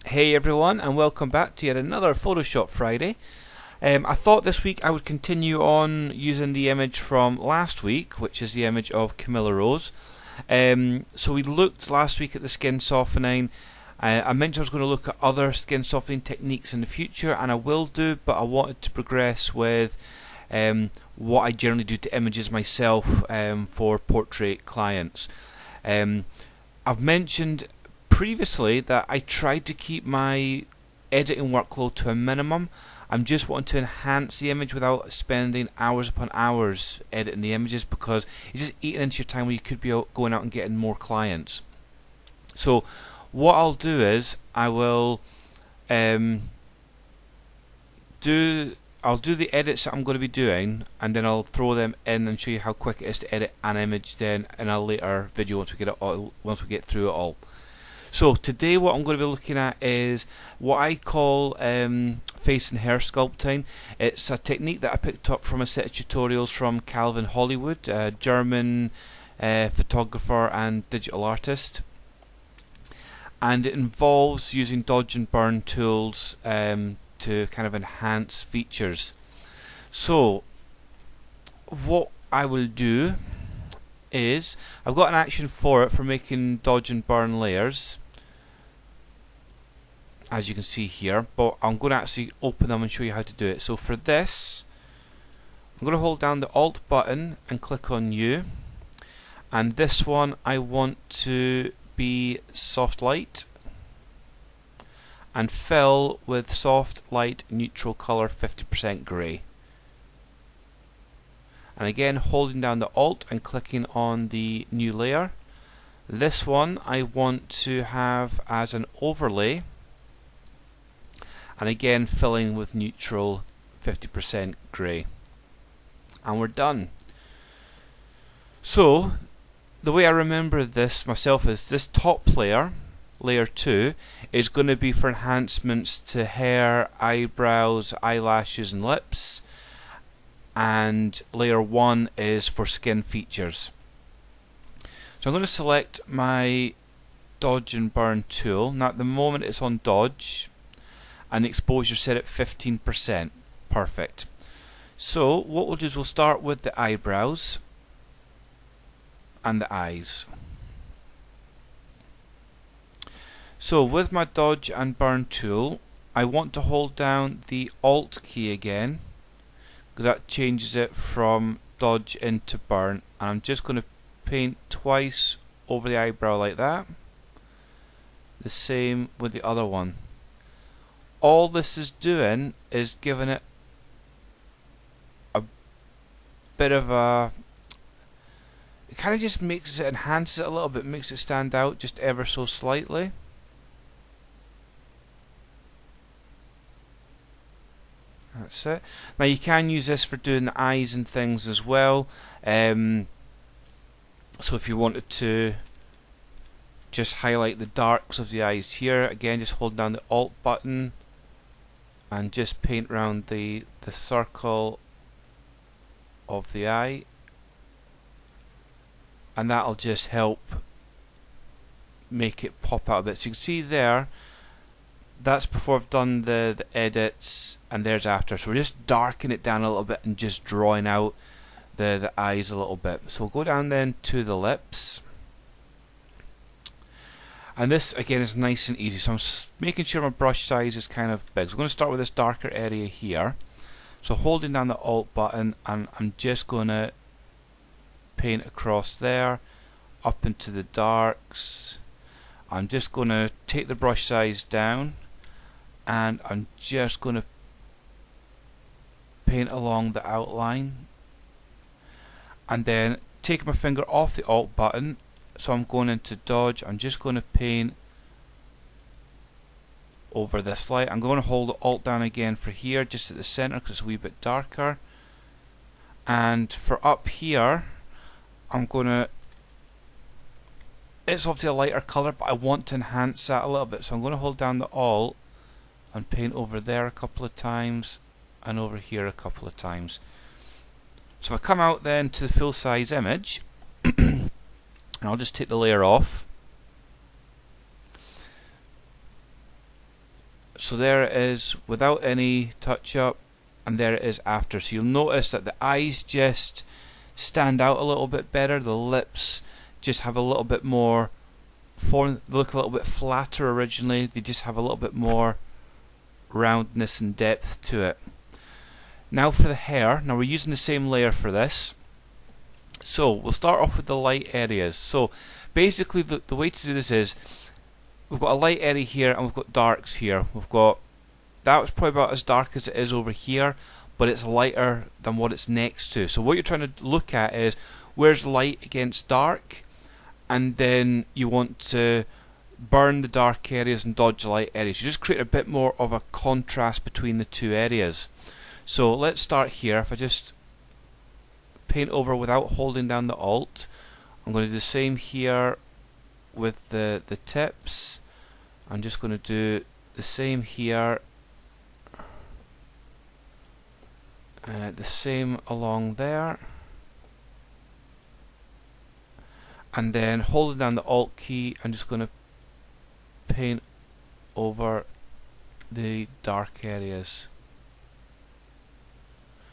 Hey everyone, and welcome back to yet another Photoshop Friday. I thought this week I would continue on using the image from last week, which is the image of Camilla Rose. So we looked last week at the skin softening. I mentioned I was going to look at other skin softening techniques in the future, and I will do, but I wanted to progress with what I generally do to images myself for portrait clients. I've mentioned previously that I tried to keep my editing workload to a minimum. I'm just wanting to enhance the image without spending hours upon hours editing the images, because it's just eating into your time when you could be going out and getting more clients. So what I'll do is I'll do the edits that I'm going to be doing, and then I'll throw them in and show you how quick it is to edit an image then in a later video once we get through it all. So today what I'm going to be looking at is what I call face and hair sculpting. It's a technique that I picked up from a set of tutorials from Calvin Hollywood, a German photographer and digital artist. And it involves using dodge and burn tools to kind of enhance features. So what I will do is, I've got an action for it for making dodge and burn layers, as you can see here, but I'm going to actually open them and show you how to do it. So for this, I'm going to hold down the Alt button and click on New, and this one I want to be soft light and fill with soft light neutral color 50% grey. And again, holding down the Alt and clicking on the new layer. This one I want to have as an overlay, and again filling with neutral 50% grey. And we're done. So the way I remember this myself is this top layer, layer 2, is going to be for enhancements to hair, eyebrows, eyelashes and lips, and layer 1 is for skin features. So I'm going to select my dodge and burn tool. Now at the moment it's on dodge and the exposure set at 15%. Perfect. So what we'll do is we'll start with the eyebrows and the eyes. So with my dodge and burn tool, I want to hold down the Alt key again, because that changes it from dodge into burn, and I'm just going to paint twice over the eyebrow like that. The same with the other one. All this is doing is giving it a bit of a, it kind of just makes it, enhances it a little bit, makes it stand out just ever so slightly. That's it. Now you can use this for doing the eyes and things as well. So if you wanted to just highlight the darks of the eyes here, again just hold down the Alt button and just paint around the circle of the eye, and that'll just help make it pop out a bit. So you can see there, that's before I've done the edits, and there's after. So we're just darkening it down a little bit and just drawing out the eyes a little bit. So we'll go down then to the lips, and this again is nice and easy. So I'm making sure my brush size is kind of big. So I'm going to start with this darker area here. So holding down the Alt button, and I'm just going to paint across there up into the darks. I'm just going to take the brush size down, and I'm just going to paint along the outline, and then take my finger off the Alt button, so I'm going into dodge. I'm just going to paint over this light. I'm going to hold the Alt down again for here, just at the center, because it's a wee bit darker. And for up here, I'm going to, it's obviously a lighter colour, but I want to enhance that a little bit, so I'm going to hold down the Alt and paint over there a couple of times and over here a couple of times. So if I come out then to the full size image and I'll just take the layer off, So there it is without any touch up, and there it is after. So you'll notice that the eyes just stand out a little bit better, the lips just have a little bit more form, they look a little bit flatter originally, they just have a little bit more roundness and depth to it. Now for the hair, now we're using the same layer for this. So we'll start off with the light areas. So basically the way to do this is, we've got a light area here and we've got darks here. We've got, that was probably about as dark as it is over here, but it's lighter than what it's next to. So what you're trying to look at is, where's light against dark, and then you want to burn the dark areas and dodge the light areas. You just create a bit more of a contrast between the two areas. So let's start here. If I just paint over without holding down the Alt, I'm going to do the same here with the tips. I'm just going to do the same here, the same along there, and then holding down the Alt key, I'm just going to paint over the dark areas.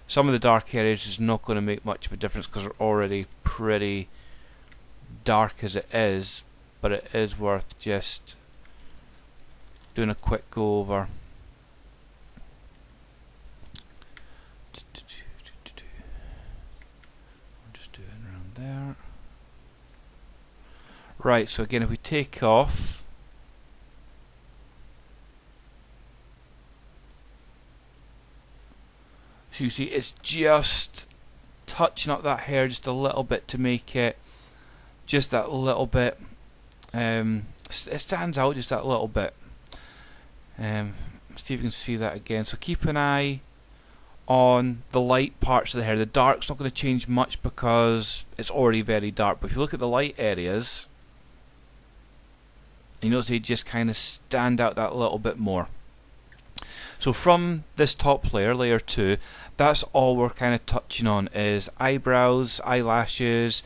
Some of the dark areas is not going to make much of a difference because they're already pretty dark as it is, but it is worth just doing a quick go over. I'm just doing around there. Right, so again, if we take off, so you see it's just touching up that hair just a little bit to make it just that little bit, it stands out just that little bit. See if you can see that again. So keep an eye on the light parts of the hair. The dark's not going to change much because it's already very dark, but if you look at the light areas, you notice they just kind of stand out that little bit more. So from this top layer, layer 2, that's all we're kind of touching on, is eyebrows, eyelashes,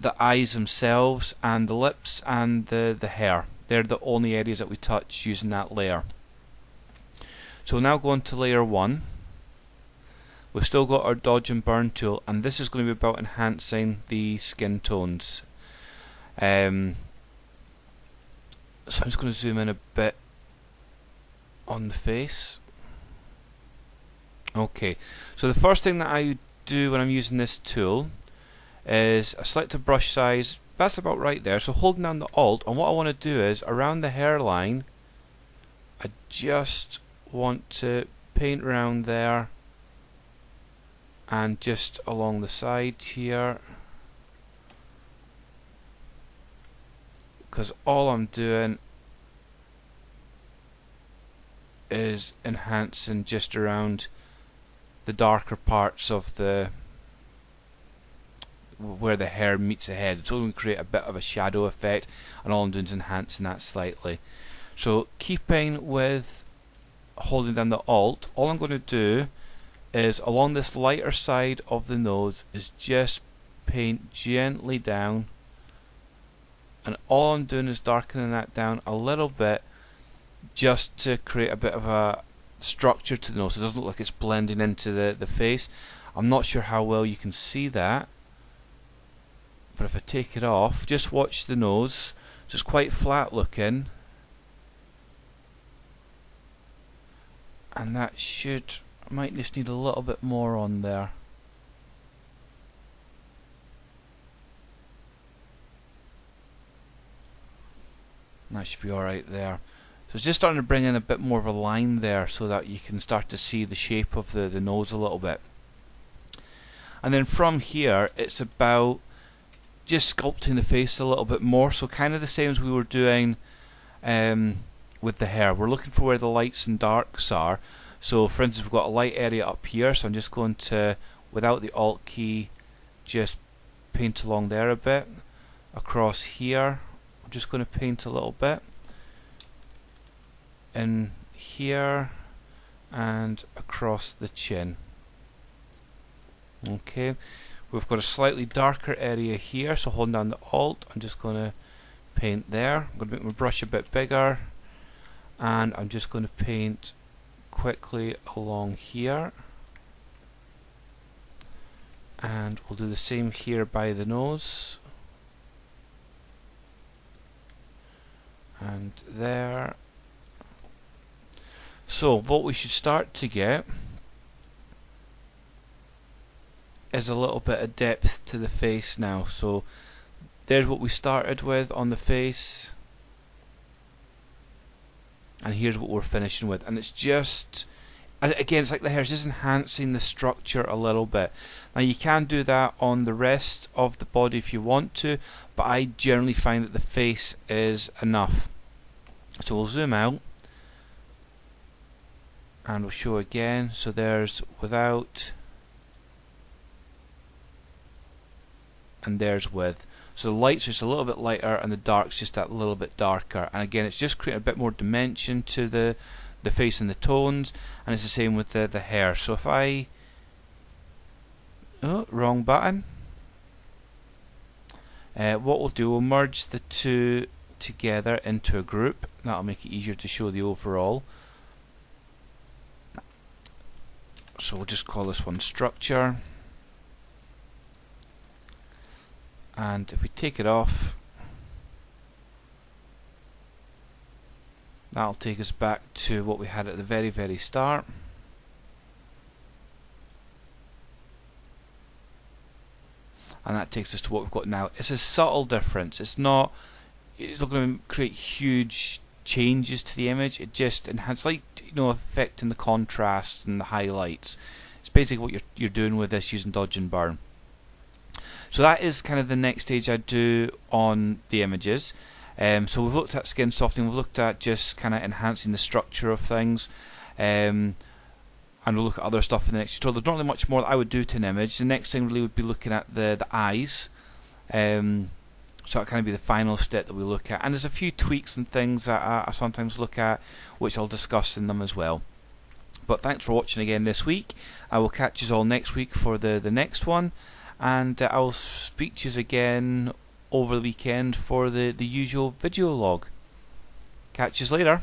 the eyes themselves, and the lips and the hair. They're the only areas that we touch using that layer. So now going to layer 1, we've still got our dodge and burn tool, and this is going to be about enhancing the skin tones. So I'm just going to zoom in a bit on the face. Okay, so the first thing that I do when I'm using this tool is I select a brush size, that's about right there, so holding down the Alt, and what I want to do is around the hairline I just want to paint around there and just along the side here, because all I'm doing is enhancing just around the darker parts of the where the hair meets the head. It's only going to create a bit of a shadow effect, and all I'm doing is enhancing that slightly. So keeping with holding down the Alt, all I'm going to do is along this lighter side of the nose is just paint gently down, and all I'm doing is darkening that down a little bit just to create a bit of a structure to the nose so it doesn't look like it's blending into the face. I'm not sure how well you can see that, but if I take it off, just watch the nose. So it's quite flat looking, and that might just need a little bit more on there. And that should be alright there. So it's just starting to bring in a bit more of a line there so that you can start to see the shape of the nose a little bit. And then from here it's about just sculpting the face a little bit more, so kind of the same as we were doing with the hair. We're looking for where the lights and darks are. So for instance, we've got a light area up here, so I'm just going to, without the Alt key, just paint along there a bit. Across here I'm just going to paint a little bit, in here and across the chin. Okay, we've got a slightly darker area here, so holding down the Alt, I'm just going to paint there. I'm going to make my brush a bit bigger, and I'm just going to paint quickly along here, and we'll do the same here by the nose and there. So what we should start to get is a little bit of depth to the face now. So there's what we started with on the face, and here's what we're finishing with, and it's just, again, it's like the hair, it's just enhancing the structure a little bit. Now you can do that on the rest of the body if you want to, but I generally find that the face is enough. So we'll zoom out and we'll show again. So there's without and there's with. So the light's just a little bit lighter and the dark's just that little bit darker, and again it's just creating a bit more dimension to the face and the tones, and it's the same with the hair. So if I wrong button, what we'll do, we'll merge the two together into a group. That'll make it easier to show the overall. So we'll just call this one structure, and if we take it off, that'll take us back to what we had at the very start. And that takes us to what we've got now. It's a subtle difference. It's not going to create huge changes to the image. It just enhances, like, affecting the contrast and the highlights. It's basically what you're doing with this using dodge and burn. So that is kind of the next stage I do on the images. So we've looked at skin softening, we've looked at just kind of enhancing the structure of things, and we'll look at other stuff in the next tutorial. There's not really much more that I would do to an image. The next thing really would be looking at the eyes, so that kind of be the final step that we look at. And there's a few tweaks and things that I sometimes look at, which I'll discuss in them as well. But thanks for watching again this week. I will catch you all next week for the next one, and I will speak to you again over the weekend for the usual video log. Catch you later.